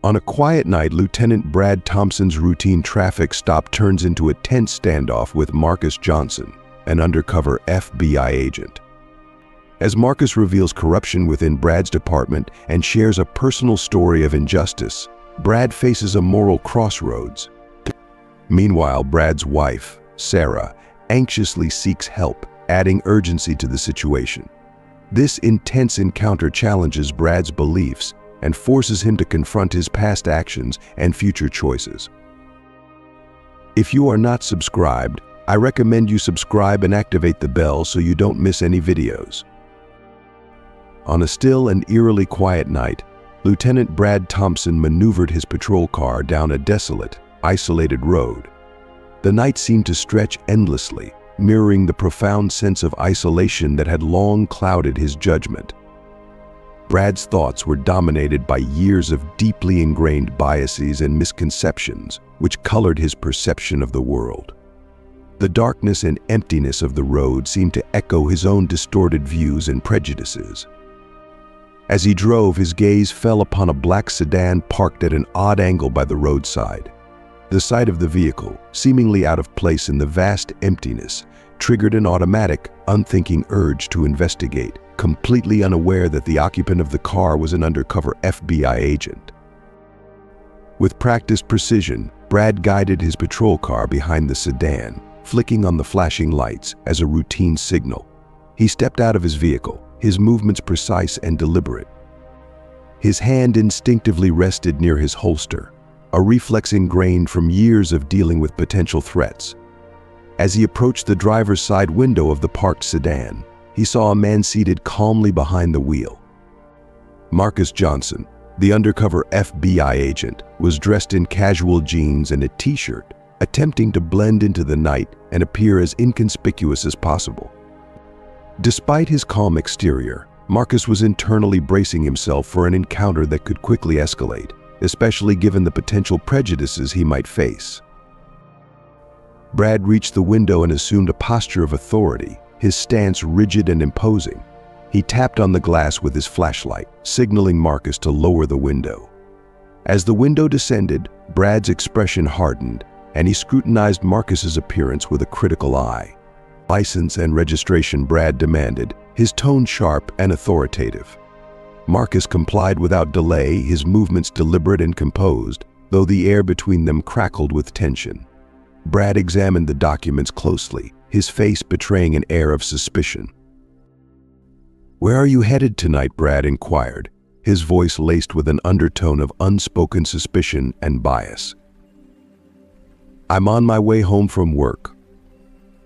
On a quiet night, Lieutenant Brad Thompson's routine traffic stop turns into a tense standoff with Marcus Johnson, an undercover FBI agent. As Marcus reveals corruption within Brad's department and shares a personal story of injustice, Brad faces a moral crossroads. Meanwhile, Brad's wife, Sarah, anxiously seeks help, adding urgency to the situation. This intense encounter challenges Brad's beliefs and forces him to confront his past actions and future choices. If you are not subscribed, I recommend you subscribe and activate the bell so you don't miss any videos. On a still and eerily quiet night, Lieutenant Brad Thompson maneuvered his patrol car down a desolate, isolated road. The night seemed to stretch endlessly, mirroring the profound sense of isolation that had long clouded his judgment. Brad's thoughts were dominated by years of deeply ingrained biases and misconceptions, which colored his perception of the world. The darkness and emptiness of the road seemed to echo his own distorted views and prejudices. As he drove, his gaze fell upon a black sedan parked at an odd angle by the roadside. The sight of the vehicle, seemingly out of place in the vast emptiness, triggered an automatic, unthinking urge to investigate, completely unaware that the occupant of the car was an undercover FBI agent. With practiced precision, Brad guided his patrol car behind the sedan, flicking on the flashing lights as a routine signal. He stepped out of his vehicle, his movements precise and deliberate. His hand instinctively rested near his holster, a reflex ingrained from years of dealing with potential threats. As he approached the driver's side window of the parked sedan, he saw a man seated calmly behind the wheel. Marcus Johnson, the undercover FBI agent, was dressed in casual jeans and a t-shirt, attempting to blend into the night and appear as inconspicuous as possible. Despite his calm exterior, Marcus was internally bracing himself for an encounter that could quickly escalate, especially given the potential prejudices he might face. Brad reached the window and assumed a posture of authority, his stance rigid and imposing. He tapped on the glass with his flashlight, signaling Marcus to lower the window. As the window descended, Brad's expression hardened, and he scrutinized Marcus's appearance with a critical eye. "License and registration," Brad demanded, his tone sharp and authoritative. Marcus complied without delay, his movements deliberate and composed, though the air between them crackled with tension. Brad examined the documents closely, his face betraying an air of suspicion. "Where are you headed tonight?" Brad inquired, his voice laced with an undertone of unspoken suspicion and bias. "I'm on my way home from work,"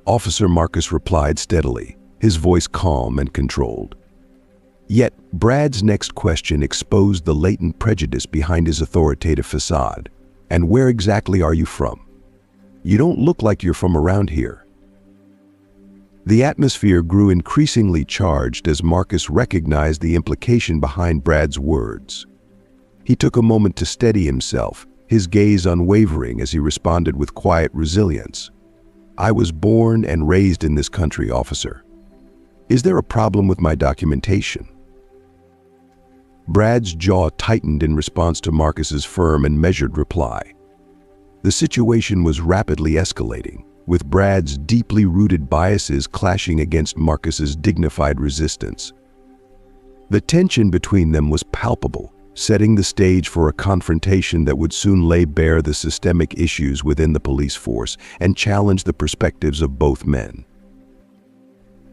Officer Marcus replied steadily, his voice calm and controlled. Yet, Brad's next question exposed the latent prejudice behind his authoritative facade. "And where exactly are you from? You don't look like you're from around here." The atmosphere grew increasingly charged as Marcus recognized the implication behind Brad's words. He took a moment to steady himself, his gaze unwavering as he responded with quiet resilience. "I was born and raised in this country, officer. Is there a problem with my documentation?" Brad's jaw tightened in response to Marcus's firm and measured reply. The situation was rapidly escalating, with Brad's deeply rooted biases clashing against Marcus's dignified resistance. The tension between them was palpable, setting the stage for a confrontation that would soon lay bare the systemic issues within the police force and challenge the perspectives of both men.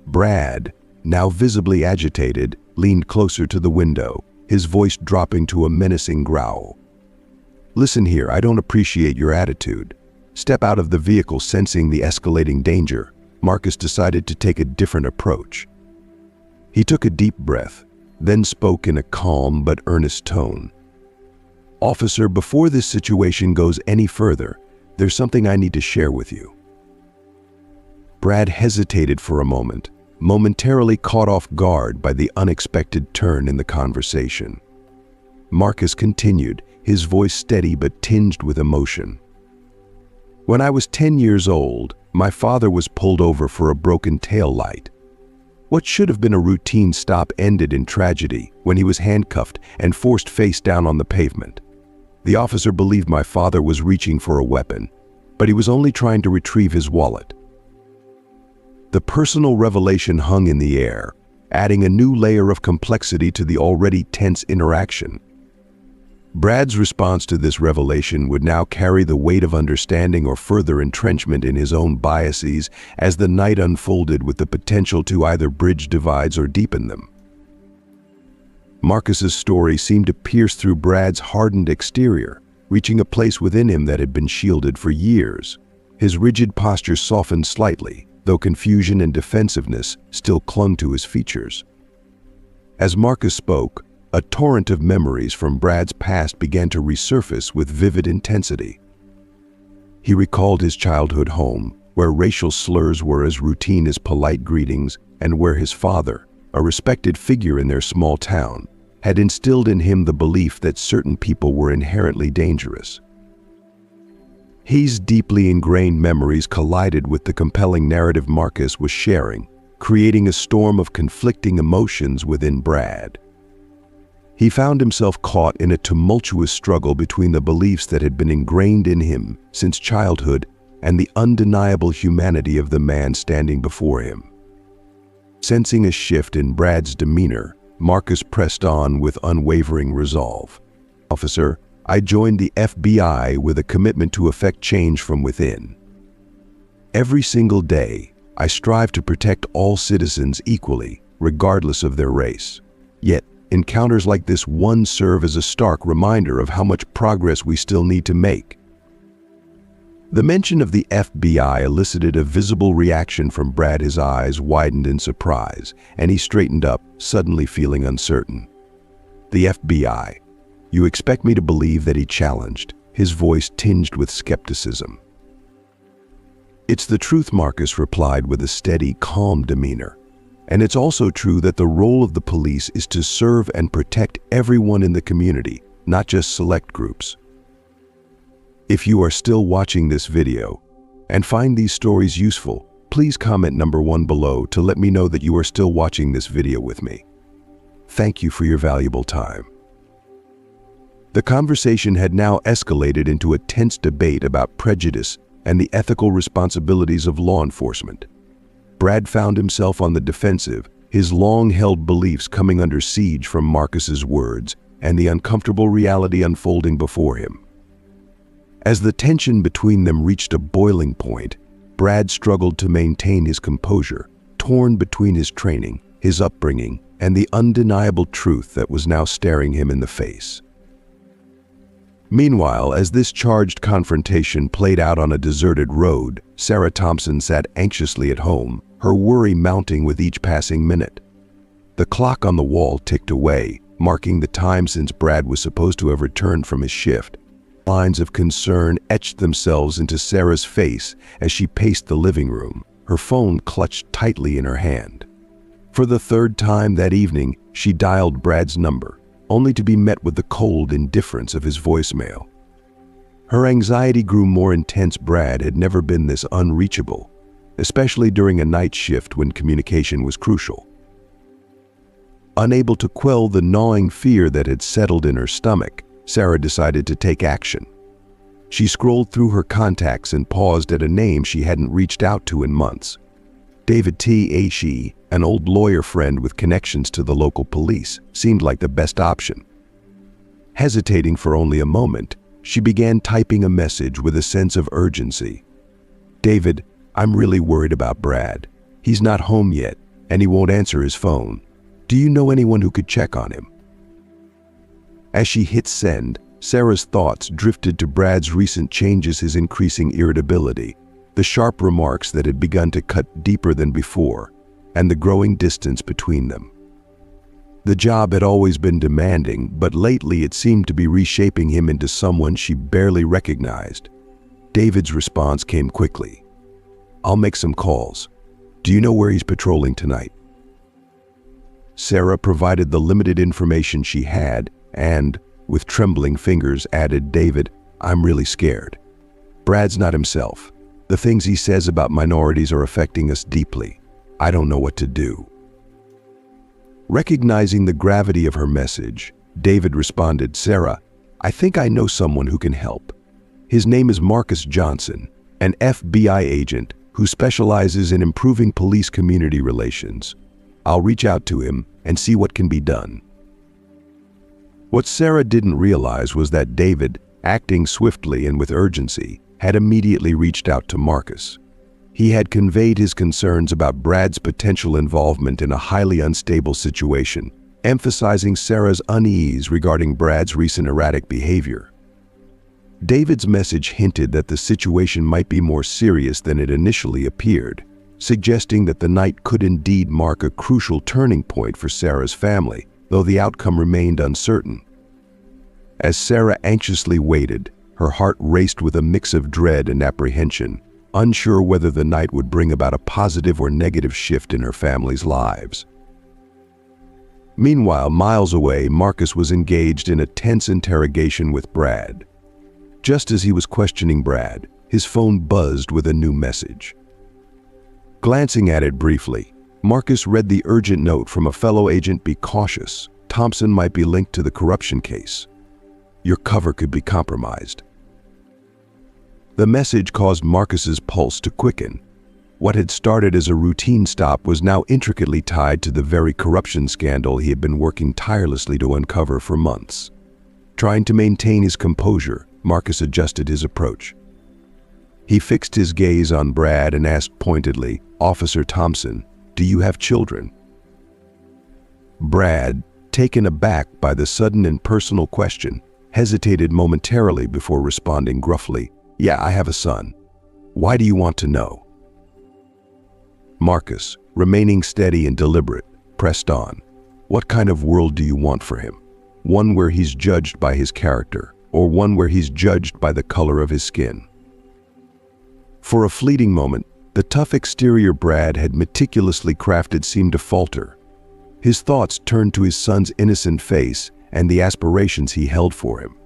Brad, now visibly agitated, leaned closer to the window, his voice dropping to a menacing growl. "Listen here, I don't appreciate your attitude." Step out of the vehicle. Sensing the escalating danger, Marcus decided to take a different approach. He took a deep breath, then spoke in a calm but earnest tone. "Officer, before this situation goes any further, there's something I need to share with you." Brad hesitated for a moment, momentarily caught off guard by the unexpected turn in the conversation. Marcus continued, his voice steady but tinged with emotion. "When I was 10 years old, my father was pulled over for a broken tail light. What should have been a routine stop ended in tragedy when he was handcuffed and forced face down on the pavement. The officer believed my father was reaching for a weapon, but he was only trying to retrieve his wallet. The personal revelation hung in the air, adding a new layer of complexity to the already tense interaction. Brad's response to this revelation would now carry the weight of understanding or further entrenchment in his own biases as the night unfolded, with the potential to either bridge divides or deepen them. Marcus's story seemed to pierce through Brad's hardened exterior, reaching a place within him that had been shielded for years. His rigid posture softened slightly, though confusion and defensiveness still clung to his features. As Marcus spoke, a torrent of memories from Brad's past began to resurface with vivid intensity. He recalled his childhood home, where racial slurs were as routine as polite greetings, and where his father, a respected figure in their small town, had instilled in him the belief that certain people were inherently dangerous. These deeply ingrained memories collided with the compelling narrative Marcus was sharing, creating a storm of conflicting emotions within Brad. He found himself caught in a tumultuous struggle between the beliefs that had been ingrained in him since childhood and the undeniable humanity of the man standing before him. Sensing a shift in Brad's demeanor, Marcus pressed on with unwavering resolve. "Officer, I joined the FBI with a commitment to effect change from within. Every single day, I strive to protect all citizens equally, regardless of their race. Yet, encounters like this one serve as a stark reminder of how much progress we still need to make." The mention of the FBI elicited a visible reaction from Brad. His eyes widened in surprise, and he straightened up, suddenly feeling uncertain. "The FBI? You expect me to believe?" that he challenged, his voice tinged with skepticism. "It's the truth," Marcus replied with a steady, calm demeanor. "And it's also true that the role of the police is to serve and protect everyone in the community, not just select groups." If you are still watching this video and find these stories useful, please comment #1 below to let me know that you are still watching this video with me. Thank you for your valuable time. The conversation had now escalated into a tense debate about prejudice and the ethical responsibilities of law enforcement. Brad found himself on the defensive, his long-held beliefs coming under siege from Marcus's words and the uncomfortable reality unfolding before him. As the tension between them reached a boiling point, Brad struggled to maintain his composure, torn between his training, his upbringing, and the undeniable truth that was now staring him in the face. Meanwhile, as this charged confrontation played out on a deserted road, Sarah Thompson sat anxiously at home, her worry mounting with each passing minute. The clock on the wall ticked away, marking the time since Brad was supposed to have returned from his shift. Lines of concern etched themselves into Sarah's face as she paced the living room, her phone clutched tightly in her hand. For the third time that evening, she dialed Brad's number, only to be met with the cold indifference of his voicemail. Her anxiety grew more intense. Brad had never been this unreachable, especially during a night shift when communication was crucial. Unable to quell the gnawing fear that had settled in her stomach, Sarah decided to take action. She scrolled through her contacts and paused at a name she hadn't reached out to in months. David T. She, an old lawyer friend with connections to the local police, seemed like the best option. Hesitating for only a moment, she began typing a message with a sense of urgency. "David, I'm really worried about Brad. He's not home yet, and he won't answer his phone. Do you know anyone who could check on him?" As she hit send, Sarah's thoughts drifted to Brad's recent changes, his increasing irritability, the sharp remarks that had begun to cut deeper than before, and the growing distance between them. The job had always been demanding, but lately it seemed to be reshaping him into someone she barely recognized. David's response came quickly. "I'll make some calls. Do you know where he's patrolling tonight?" Sarah provided the limited information she had and, with trembling fingers, added, "David, I'm really scared. Brad's not himself. The things he says about minorities are affecting us deeply. I don't know what to do." Recognizing the gravity of her message, David responded, "Sarah, I think I know someone who can help. His name is Marcus Johnson, an FBI agent who specializes in improving police community relations. I'll reach out to him and see what can be done. What Sarah didn't realize was that David, acting swiftly and with urgency, had immediately reached out to Marcus. He had conveyed his concerns about Brad's potential involvement in a highly unstable situation, emphasizing Sarah's unease regarding Brad's recent erratic behavior. David's message hinted that the situation might be more serious than it initially appeared, suggesting that the night could indeed mark a crucial turning point for Sarah's family, though the outcome remained uncertain. As Sarah anxiously waited, her heart raced with a mix of dread and apprehension, unsure whether the night would bring about a positive or negative shift in her family's lives. Meanwhile, miles away, Marcus was engaged in a tense interrogation with Brad. Just as he was questioning Brad, his phone buzzed with a new message. Glancing at it briefly, Marcus read the urgent note from a fellow agent: "Be cautious. Thompson might be linked to the corruption case. Your cover could be compromised." The message caused Marcus's pulse to quicken. What had started as a routine stop was now intricately tied to the very corruption scandal he had been working tirelessly to uncover for months. Trying to maintain his composure, Marcus adjusted his approach. He fixed his gaze on Brad and asked pointedly, "Officer Thompson, do you have children?" Brad, taken aback by the sudden and personal question, hesitated momentarily before responding gruffly, "Yeah, I have a son. Why do you want to know?" Marcus, remaining steady and deliberate, pressed on. "What kind of world do you want for him? One where he's judged by his character, or one where he's judged by the color of his skin?" For a fleeting moment, the tough exterior Brad had meticulously crafted seemed to falter. His thoughts turned to his son's innocent face and the aspirations he held for him.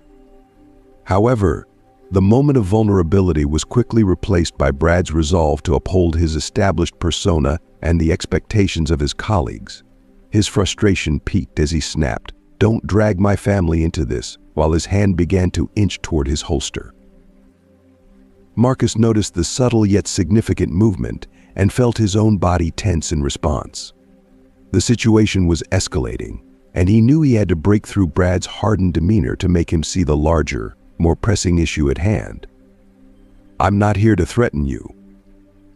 However, the moment of vulnerability was quickly replaced by Brad's resolve to uphold his established persona and the expectations of his colleagues. His frustration peaked as he snapped, "Don't drag my family into this," while his hand began to inch toward his holster. Marcus noticed the subtle yet significant movement and felt his own body tense in response. The situation was escalating, and he knew he had to break through Brad's hardened demeanor to make him see the larger, more pressing issue at hand. "I'm not here to threaten you,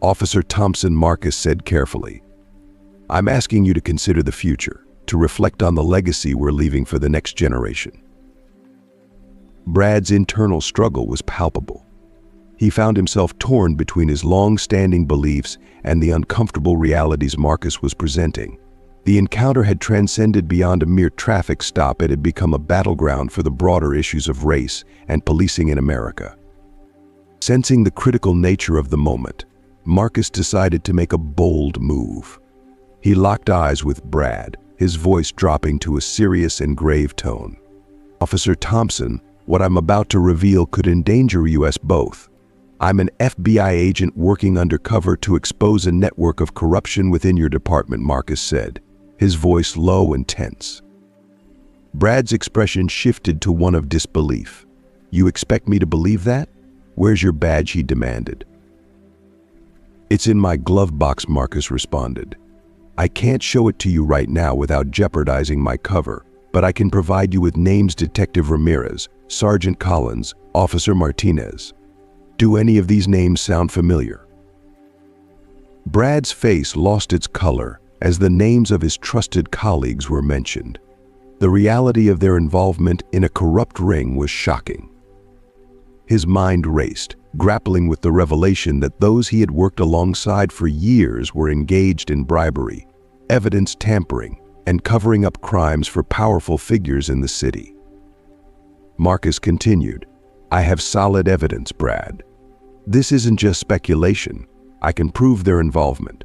Officer Thompson," Marcus said carefully. "I'm asking you to consider the future, to reflect on the legacy we're leaving for the next generation." Brad's internal struggle was palpable. He found himself torn between his long-standing beliefs and the uncomfortable realities Marcus was presenting. The encounter had transcended beyond a mere traffic stop. It had become a battleground for the broader issues of race and policing in America. Sensing the critical nature of the moment, Marcus decided to make a bold move. He locked eyes with Brad, his voice dropping to a serious and grave tone. "Officer Thompson, what I'm about to reveal could endanger us both. I'm an FBI agent working undercover to expose a network of corruption within your department," Marcus said, his voice low and tense. Brad's expression shifted to one of disbelief. "You expect me to believe that? Where's your badge?" he demanded. "It's in my glove box," Marcus responded. "I can't show it to you right now without jeopardizing my cover, but I can provide you with names: Detective Ramirez, Sergeant Collins, Officer Martinez. Do any of these names sound familiar?" Brad's face lost its color as the names of his trusted colleagues were mentioned. The reality of their involvement in a corrupt ring was shocking. His mind raced, grappling with the revelation that those he had worked alongside for years were engaged in bribery, evidence tampering, and covering up crimes for powerful figures in the city. Marcus continued, "I have solid evidence, Brad. This isn't just speculation. I can prove their involvement."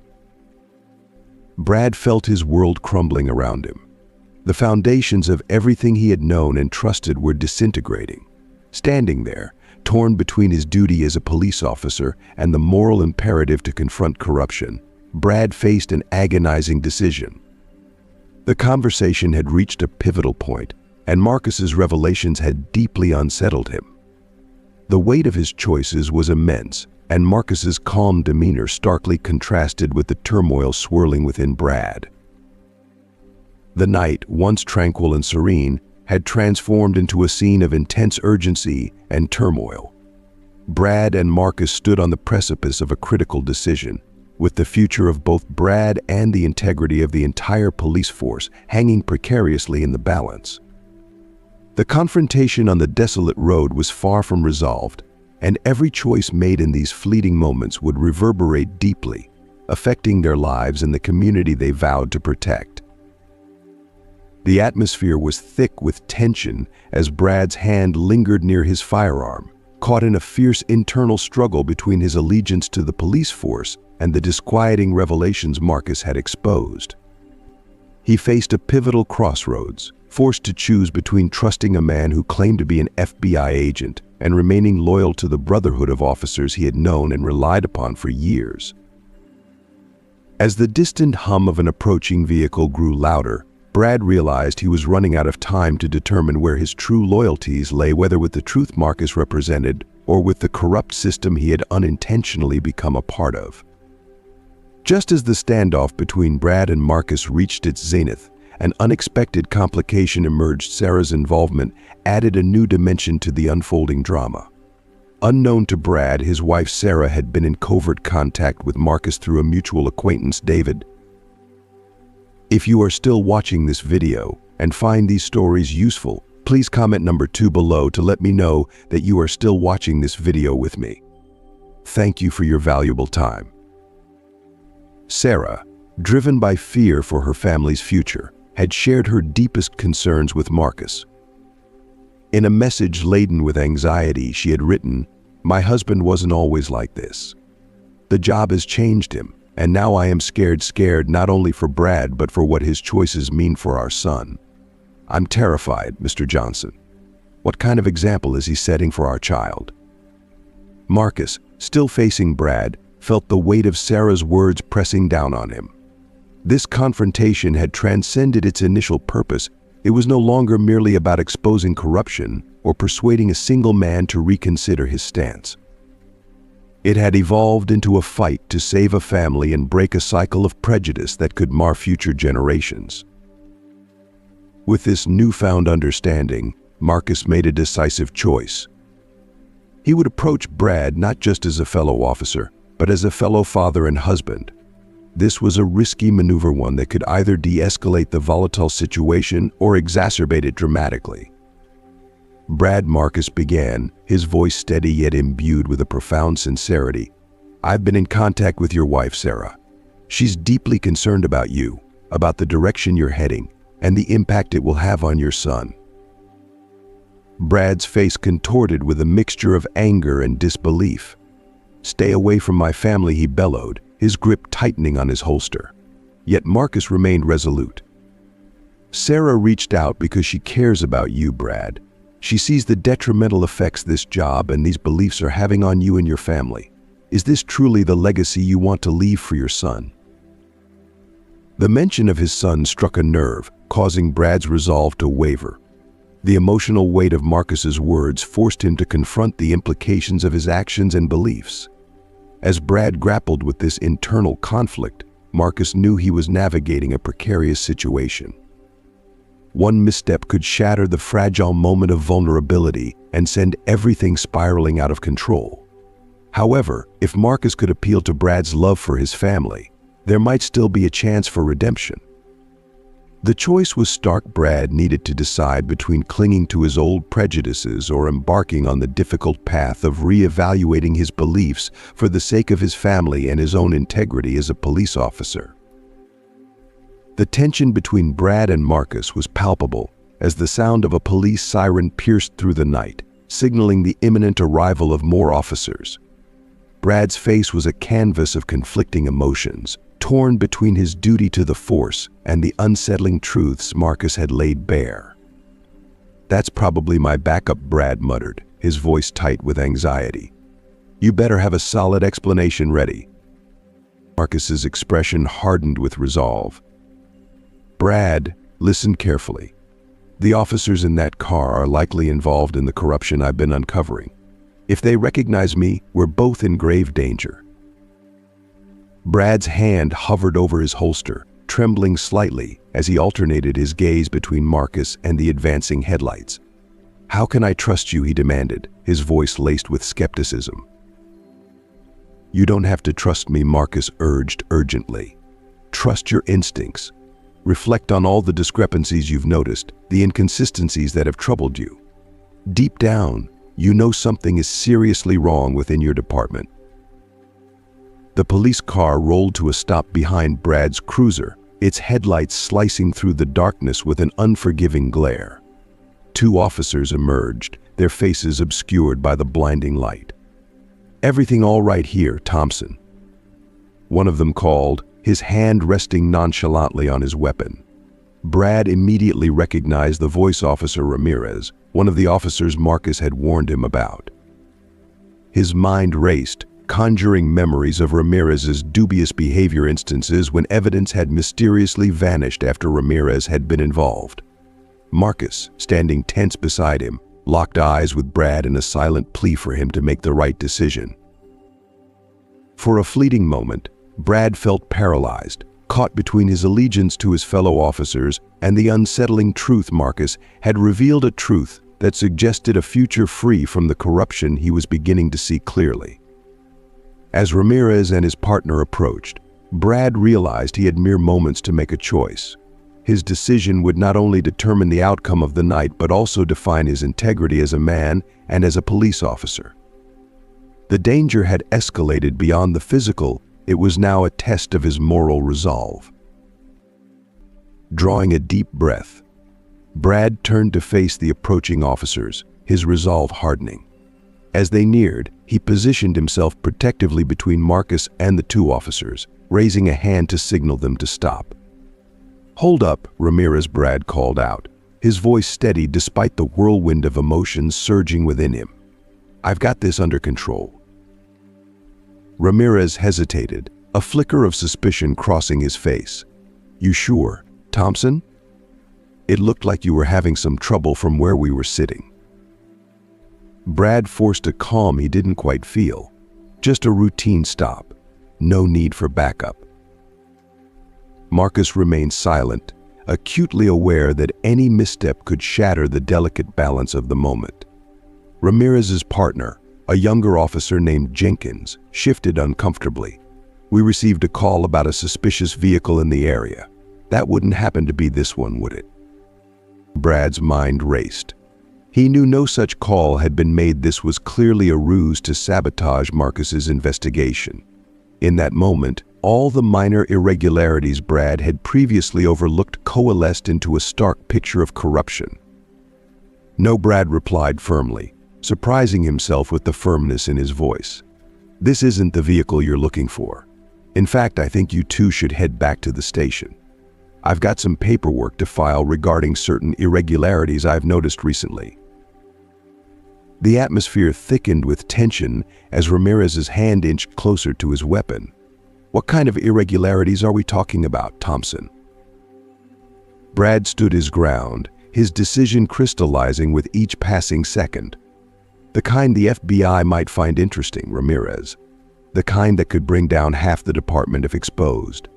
Brad felt his world crumbling around him. The foundations of everything he had known and trusted were disintegrating. Standing there, torn between his duty as a police officer and the moral imperative to confront corruption, Brad faced an agonizing decision. The conversation had reached a pivotal point, and Marcus's revelations had deeply unsettled him. The weight of his choices was immense, and Marcus's calm demeanor starkly contrasted with the turmoil swirling within Brad. The night, once tranquil and serene, had transformed into a scene of intense urgency and turmoil. Brad and Marcus stood on the precipice of a critical decision, with the future of both Brad and the integrity of the entire police force hanging precariously in the balance. The confrontation on the desolate road was far from resolved, and every choice made in these fleeting moments would reverberate deeply, affecting their lives and the community they vowed to protect. The atmosphere was thick with tension as Brad's hand lingered near his firearm, caught in a fierce internal struggle between his allegiance to the police force and the disquieting revelations Marcus had exposed. He faced a pivotal crossroads, forced to choose between trusting a man who claimed to be an FBI agent and remaining loyal to the brotherhood of officers he had known and relied upon for years. As the distant hum of an approaching vehicle grew louder, Brad realized he was running out of time to determine where his true loyalties lay, whether with the truth Marcus represented or with the corrupt system he had unintentionally become a part of. Just as the standoff between Brad and Marcus reached its zenith, an unexpected complication emerged. Sarah's involvement added a new dimension to the unfolding drama. Unknown to Brad, his wife Sarah had been in covert contact with Marcus through a mutual acquaintance, David. If you are still watching this video and find these stories useful, please comment number 2 below to let me know that you are still watching this video with me. Thank you for your valuable time. Sarah, driven by fear for her family's future, had shared her deepest concerns with Marcus. In a message laden with anxiety, she had written, "My husband wasn't always like this. The job has changed him, and now I am scared not only for Brad but for what his choices mean for our son. I'm terrified, Mr. Johnson. What kind of example is he setting for our child?" Marcus, still facing Brad, felt the weight of Sarah's words pressing down on him. This confrontation had transcended its initial purpose. It was no longer merely about exposing corruption or persuading a single man to reconsider his stance. It had evolved into a fight to save a family and break a cycle of prejudice that could mar future generations. With this newfound understanding, Marcus made a decisive choice. He would approach Brad not just as a fellow officer, but as a fellow father and husband. This was a risky maneuver, one that could either de-escalate the volatile situation or exacerbate it dramatically. Brad, Marcus began, his voice steady yet imbued with a profound sincerity. "I've been in contact with your wife, Sarah. She's deeply concerned about you, about the direction you're heading, and the impact it will have on your son." Brad's face contorted with a mixture of anger and disbelief. "Stay away from my family," he bellowed, his grip tightening on his holster. Yet Marcus remained resolute. "Sarah reached out because she cares about you, Brad. She sees the detrimental effects this job and these beliefs are having on you and your family. Is this truly the legacy you want to leave for your son?" The mention of his son struck a nerve, causing Brad's resolve to waver. The emotional weight of Marcus's words forced him to confront the implications of his actions and beliefs. As Brad grappled with this internal conflict, Marcus knew he was navigating a precarious situation. One misstep could shatter the fragile moment of vulnerability and send everything spiraling out of control. However, if Marcus could appeal to Brad's love for his family, there might still be a chance for redemption. The choice was stark. Brad needed to decide between clinging to his old prejudices or embarking on the difficult path of re-evaluating his beliefs for the sake of his family and his own integrity as a police officer. The tension between Brad and Marcus was palpable as the sound of a police siren pierced through the night, signaling the imminent arrival of more officers. Brad's face was a canvas of conflicting emotions, torn between his duty to the force and the unsettling truths Marcus had laid bare. "That's probably my backup," Brad muttered, his voice tight with anxiety. "You better have a solid explanation ready." Marcus's expression hardened with resolve. "Brad, listen carefully. The officers in that car are likely involved in the corruption I've been uncovering. If they recognize me, we're both in grave danger." Brad's hand hovered over his holster, trembling slightly as he alternated his gaze between Marcus and the advancing headlights. "How can I trust you?" he demanded, his voice laced with skepticism. "You don't have to trust me," Marcus urged urgently. "Trust your instincts. Reflect on all the discrepancies you've noticed, the inconsistencies that have troubled you. Deep down, you know something is seriously wrong within your department." The police car rolled to a stop behind Brad's cruiser, its headlights slicing through the darkness with an unforgiving glare. Two officers emerged, their faces obscured by the blinding light. "Everything all right here, Thompson?" one of them called, his hand resting nonchalantly on his weapon. Brad immediately recognized the voice officer Ramirez, one of the officers Marcus had warned him about. His mind raced, conjuring memories of Ramirez's dubious behavior instances when evidence had mysteriously vanished after Ramirez had been involved. Marcus, standing tense beside him, locked eyes with Brad in a silent plea for him to make the right decision. For a fleeting moment, Brad felt paralyzed, caught between his allegiance to his fellow officers and the unsettling truth Marcus had revealed, a truth that suggested a future free from the corruption he was beginning to see clearly. As Ramirez and his partner approached, Brad realized he had mere moments to make a choice. His decision would not only determine the outcome of the night but also define his integrity as a man and as a police officer. The danger had escalated beyond the physical. It was now a test of his moral resolve. Drawing a deep breath, Brad turned to face the approaching officers, his resolve hardening. As they neared, he positioned himself protectively between Marcus and the two officers, raising a hand to signal them to stop. "Hold up," Ramirez, Brad called out, his voice steady despite the whirlwind of emotions surging within him. "I've got this under control." Ramirez hesitated, a flicker of suspicion crossing his face. "You sure, Thompson? It looked like you were having some trouble from where we were sitting." Brad forced a calm he didn't quite feel. Just a routine stop. No need for backup. Marcus remained silent, acutely aware that any misstep could shatter the delicate balance of the moment. Ramirez's partner, a younger officer named Jenkins, shifted uncomfortably. "We received a call about a suspicious vehicle in the area. That wouldn't happen to be this one, would it?" Brad's mind raced. He knew no such call had been made. This was clearly a ruse to sabotage Marcus's investigation. In that moment, all the minor irregularities Brad had previously overlooked coalesced into a stark picture of corruption. "No," Brad replied firmly, surprising himself with the firmness in his voice. "This isn't the vehicle you're looking for. In fact, I think you two should head back to the station. I've got some paperwork to file regarding certain irregularities I've noticed recently." The atmosphere thickened with tension as Ramirez's hand inched closer to his weapon. "What kind of irregularities are we talking about, Thompson?" Brad stood his ground, his decision crystallizing with each passing second. "The kind the FBI might find interesting, Ramirez. The kind that could bring down half the department if exposed."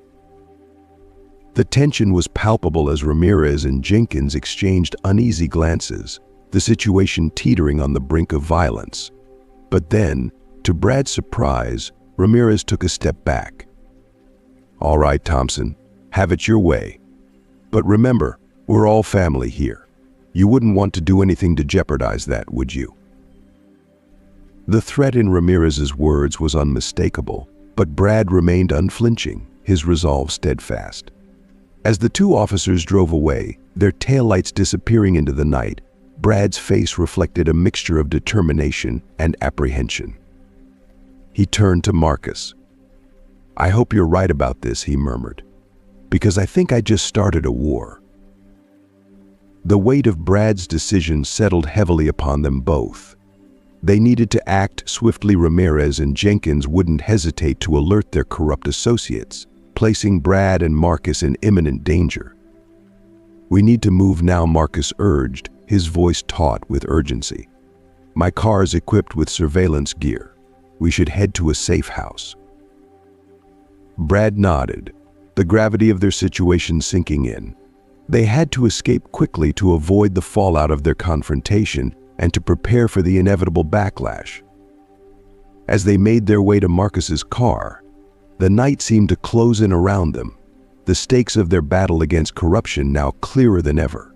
The tension was palpable as Ramirez and Jenkins exchanged uneasy glances, the situation teetering on the brink of violence. But then, to Brad's surprise, Ramirez took a step back. "All right, Thompson, have it your way. But remember, we're all family here. You wouldn't want to do anything to jeopardize that, would you?" The threat in Ramirez's words was unmistakable, but Brad remained unflinching, his resolve steadfast. As the two officers drove away, their taillights disappearing into the night, Brad's face reflected a mixture of determination and apprehension. He turned to Marcus. "I hope you're right about this," he murmured, "because I think I just started a war." The weight of Brad's decision settled heavily upon them both. They needed to act swiftly. Ramirez and Jenkins wouldn't hesitate to alert their corrupt associates, placing Brad and Marcus in imminent danger. "We need to move now," Marcus urged, his voice taut with urgency. "My car's equipped with surveillance gear. We should head to a safe house." Brad nodded, the gravity of their situation sinking in. They had to escape quickly to avoid the fallout of their confrontation and to prepare for the inevitable backlash. As they made their way to Marcus's car, the night seemed to close in around them, the stakes of their battle against corruption now clearer than ever.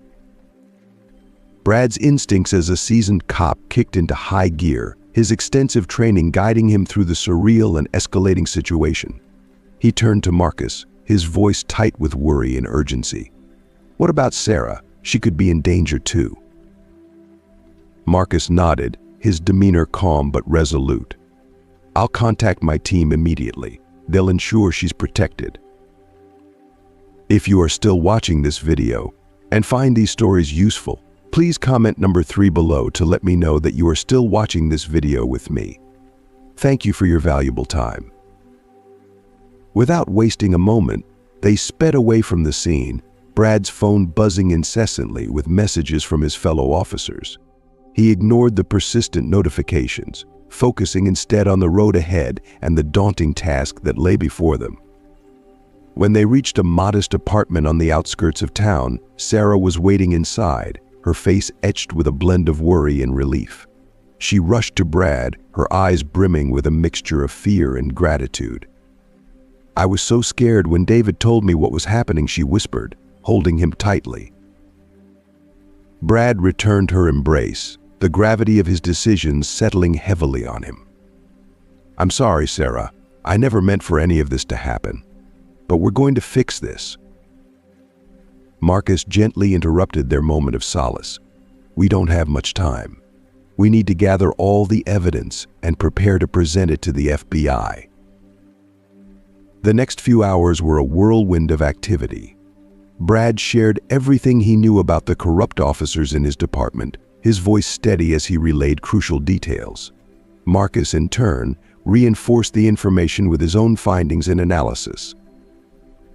Brad's instincts as a seasoned cop kicked into high gear, his extensive training guiding him through the surreal and escalating situation. He turned to Marcus, his voice tight with worry and urgency. "What about Sarah? She could be in danger too." Marcus nodded, his demeanor calm but resolute. "I'll contact my team immediately. They'll ensure she's protected." If you are still watching this video and find these stories useful, please comment number 3 below to let me know that you are still watching this video with me. Thank you for your valuable time. Without wasting a moment, they sped away from the scene, Brad's phone buzzing incessantly with messages from his fellow officers. He ignored the persistent notifications, focusing instead on the road ahead and the daunting task that lay before them. When they reached a modest apartment on the outskirts of town, Sarah was waiting inside, her face etched with a blend of worry and relief. She rushed to Brad, her eyes brimming with a mixture of fear and gratitude. "I was so scared when David told me what was happening," she whispered, holding him tightly. Brad returned her embrace, the gravity of his decisions settling heavily on him. "I'm sorry, Sarah. I never meant for any of this to happen. But we're going to fix this." Marcus gently interrupted their moment of solace. "We don't have much time. We need to gather all the evidence and prepare to present it to the FBI." The next few hours were a whirlwind of activity. Brad shared everything he knew about the corrupt officers in his department, his voice steady as he relayed crucial details. Marcus, in turn, reinforced the information with his own findings and analysis.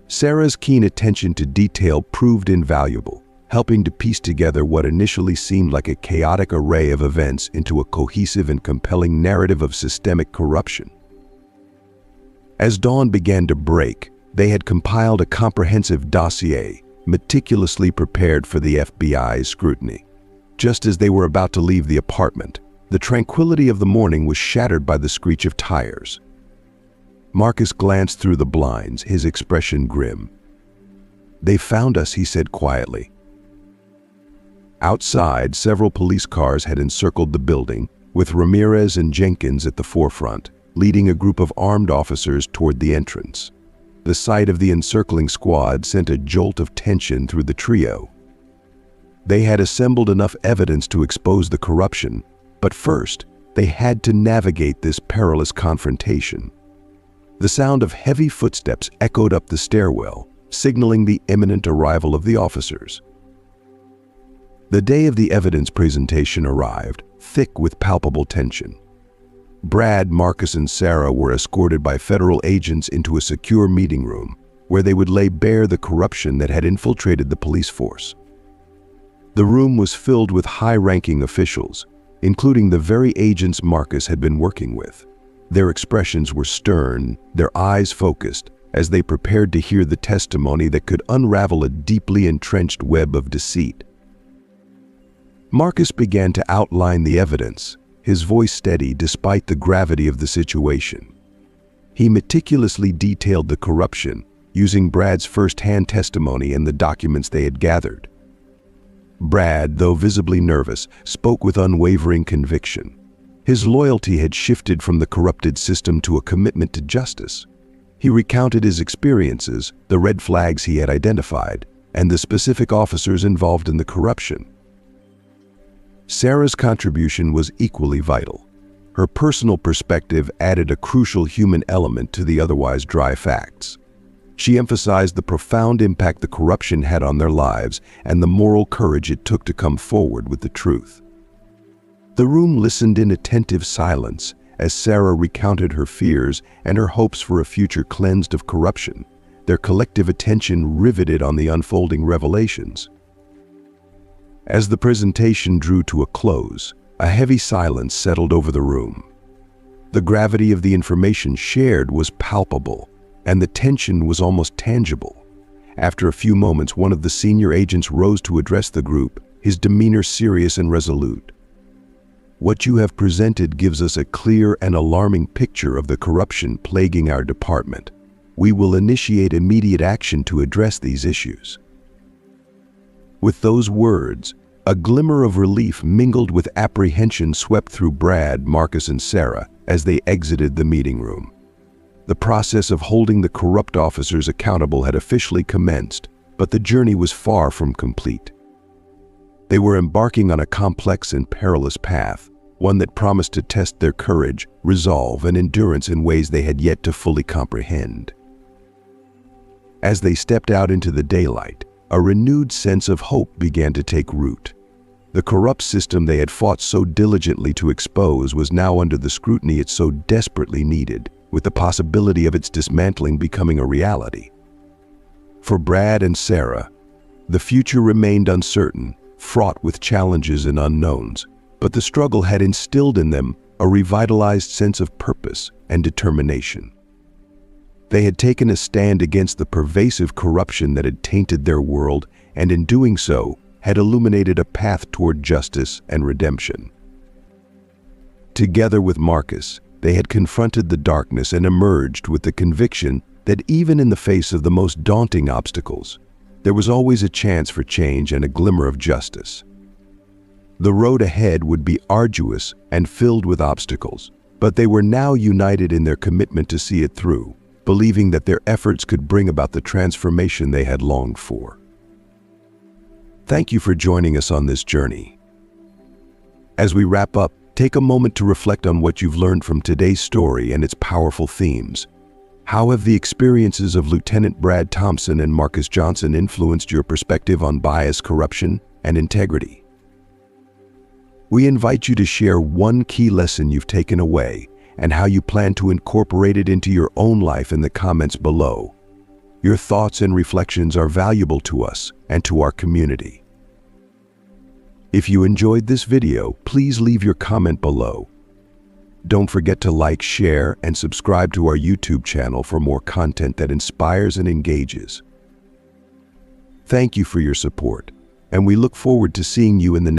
Sarah's keen attention to detail proved invaluable, helping to piece together what initially seemed like a chaotic array of events into a cohesive and compelling narrative of systemic corruption. As dawn began to break, they had compiled a comprehensive dossier, meticulously prepared for the FBI's scrutiny. Just as they were about to leave the apartment, the tranquility of the morning was shattered by the screech of tires. Marcus glanced through the blinds, his expression grim. "They found us," he said quietly. Outside, several police cars had encircled the building, with Ramirez and Jenkins at the forefront, leading a group of armed officers toward the entrance. The sight of the encircling squad sent a jolt of tension through the trio. They had assembled enough evidence to expose the corruption, but first, they had to navigate this perilous confrontation. The sound of heavy footsteps echoed up the stairwell, signaling the imminent arrival of the officers. The day of the evidence presentation arrived, thick with palpable tension. Brad, Marcus, and Sarah were escorted by federal agents into a secure meeting room, where they would lay bare the corruption that had infiltrated the police force. The room was filled with high-ranking officials, including the very agents Marcus had been working with. Their expressions were stern, their eyes focused, as they prepared to hear the testimony that could unravel a deeply entrenched web of deceit. Marcus began to outline the evidence, his voice steady despite the gravity of the situation. He meticulously detailed the corruption, using Brad's first-hand testimony and the documents they had gathered. Brad, though visibly nervous, spoke with unwavering conviction. His loyalty had shifted from the corrupted system to a commitment to justice. He recounted his experiences, the red flags he had identified, and the specific officers involved in the corruption. Sarah's contribution was equally vital. Her personal perspective added a crucial human element to the otherwise dry facts. She emphasized the profound impact the corruption had on their lives and the moral courage it took to come forward with the truth. The room listened in attentive silence as Sarah recounted her fears and her hopes for a future cleansed of corruption, their collective attention riveted on the unfolding revelations. As the presentation drew to a close, a heavy silence settled over the room. The gravity of the information shared was palpable, and the tension was almost tangible. After a few moments, one of the senior agents rose to address the group, his demeanor serious and resolute. "What you have presented gives us a clear and alarming picture of the corruption plaguing our department. We will initiate immediate action to address these issues." With those words, a glimmer of relief mingled with apprehension swept through Brad, Marcus, and Sarah as they exited the meeting room. The process of holding the corrupt officers accountable had officially commenced, but the journey was far from complete. They were embarking on a complex and perilous path, one that promised to test their courage, resolve, and endurance in ways they had yet to fully comprehend. As they stepped out into the daylight, a renewed sense of hope began to take root. The corrupt system they had fought so diligently to expose was now under the scrutiny it so desperately needed, with the possibility of its dismantling becoming a reality. For Brad and Sarah, the future remained uncertain, fraught with challenges and unknowns, but the struggle had instilled in them a revitalized sense of purpose and determination. They had taken a stand against the pervasive corruption that had tainted their world, and in doing so, had illuminated a path toward justice and redemption. Together with Marcus, they had confronted the darkness and emerged with the conviction that even in the face of the most daunting obstacles, there was always a chance for change and a glimmer of justice. The road ahead would be arduous and filled with obstacles, but they were now united in their commitment to see it through, believing that their efforts could bring about the transformation they had longed for. Thank you for joining us on this journey. As we wrap up, take a moment to reflect on what you've learned from today's story and its powerful themes. How have the experiences of Lieutenant Brad Thompson and Marcus Johnson influenced your perspective on bias, corruption, and integrity? We invite you to share one key lesson you've taken away and how you plan to incorporate it into your own life in the comments below. Your thoughts and reflections are valuable to us and to our community. If you enjoyed this video, please leave your comment below. Don't forget to like, share, and subscribe to our YouTube channel for more content that inspires and engages. Thank you for your support, and we look forward to seeing you in the